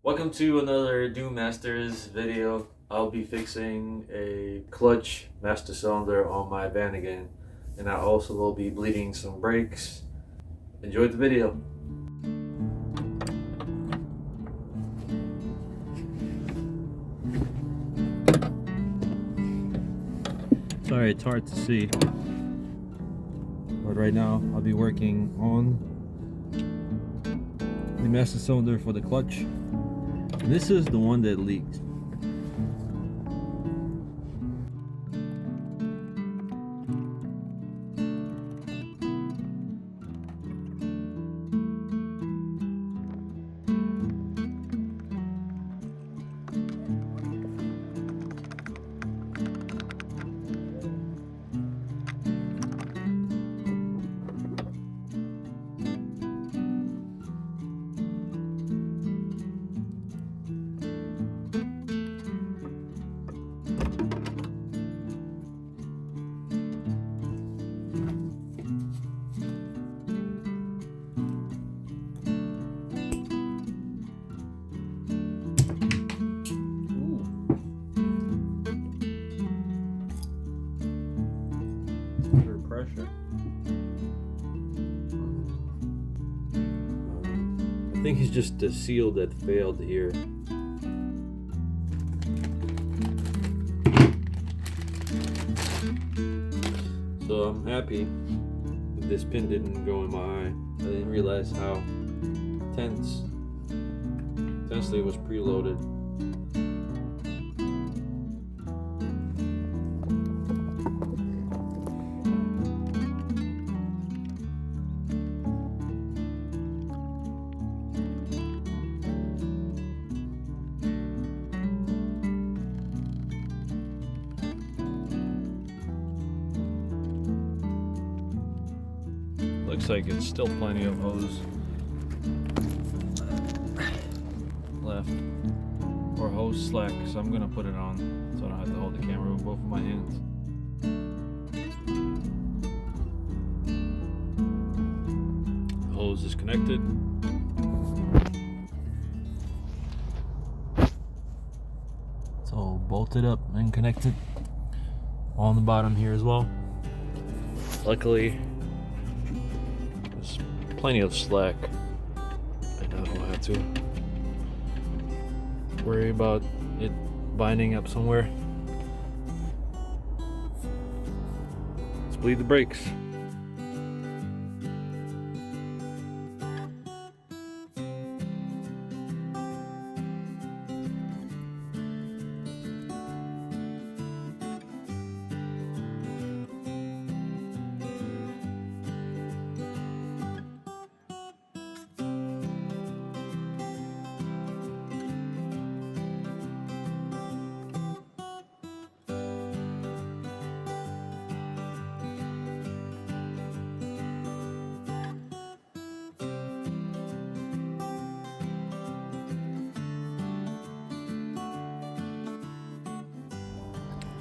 Welcome to another Dune Masters video. I'll be fixing a clutch master cylinder on my Vanagon, and I also will be bleeding some brakes. Enjoy the video. Sorry, it's hard to see, but right now I'll be working on the master cylinder for the clutch. This is the one that leaks. Pressure. I think it's just the seal that failed here. So I'm happy that this pin didn't go in my eye. I didn't realize how tensely it was preloaded. Looks like it's still plenty of hose left, or hose slack, so I'm gonna put it on so I don't have to hold the camera with both of my hands. The hose is connected. It's all bolted up and connected on the bottom here as well. Luckily, plenty of slack. I don't have to worry about it binding up somewhere. Let's bleed the brakes.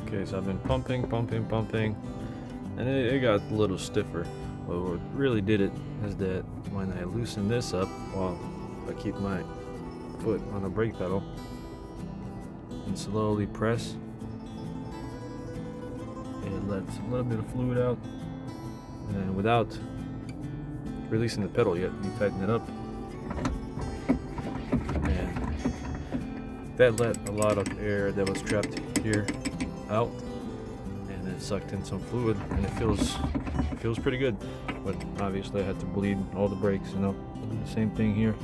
Okay, so I've been pumping, and it got a little stiffer. But what really did it is that when I loosen this up, while I keep my foot on the brake pedal and slowly press, it lets a little bit of fluid out, and without releasing the pedal yet, you tighten it up, and that let a lot of air that was trapped here out, and it sucked in some fluid, and it feels pretty good. But obviously I had to bleed all the brakes, and I'll do the same thing here.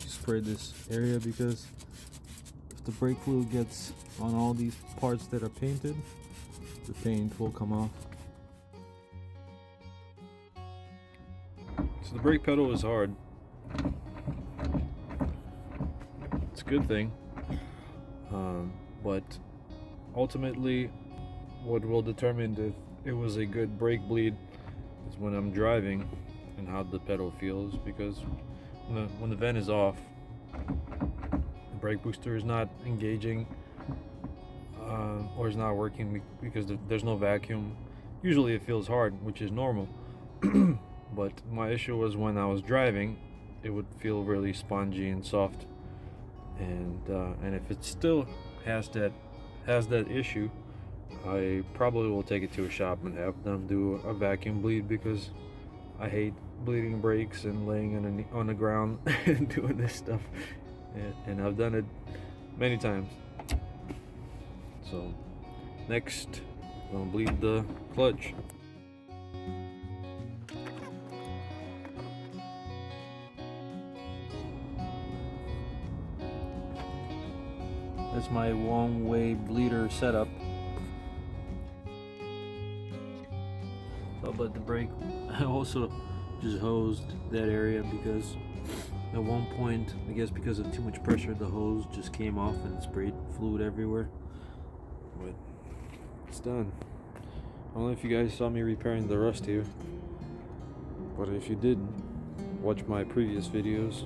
Spray this area, because if the brake fluid gets on all these parts that are painted, the paint will come off. So the brake pedal is hard. It's a good thing. But ultimately, what will determine if it was a good brake bleed is when I'm driving and how the pedal feels, because when the vent is off, the brake booster is not engaging, or is not working because there's no vacuum. Usually it feels hard, which is normal. But my issue was when I was driving, it would feel really spongy and soft. And if it still has that issue, I probably will take it to a shop and have them do a vacuum bleed, because I hate bleeding brakes and laying on the ground and doing this stuff. And I've done it many times. So next, I'm gonna bleed the clutch. That's my one-way bleeder setup. Oh, but the brake, I also just hosed that area because at one point, I guess because of too much pressure, the hose just came off and sprayed fluid everywhere. But it's done. I don't know if you guys saw me repairing the rust here, but if you didn't, watch my previous videos.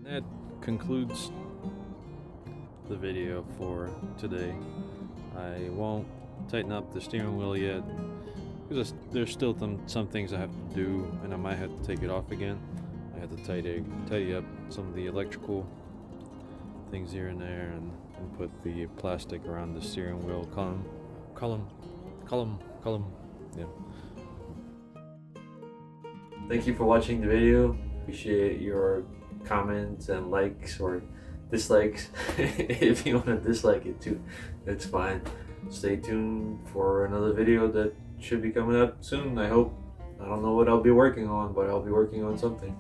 That concludes the video for today. I won't tighten up the steering wheel yet because there's still some things I have to do, and I might have to take it off again. I have to tidy up some of the electrical things here and there, and put the plastic around the steering wheel column. Yeah. Thank you for watching the video. Appreciate your comments and likes or dislikes. If you want to dislike it too, that's fine. Stay tuned for another video that should be coming up soon, I hope. I don't know what I'll be working on, but I'll be working on something.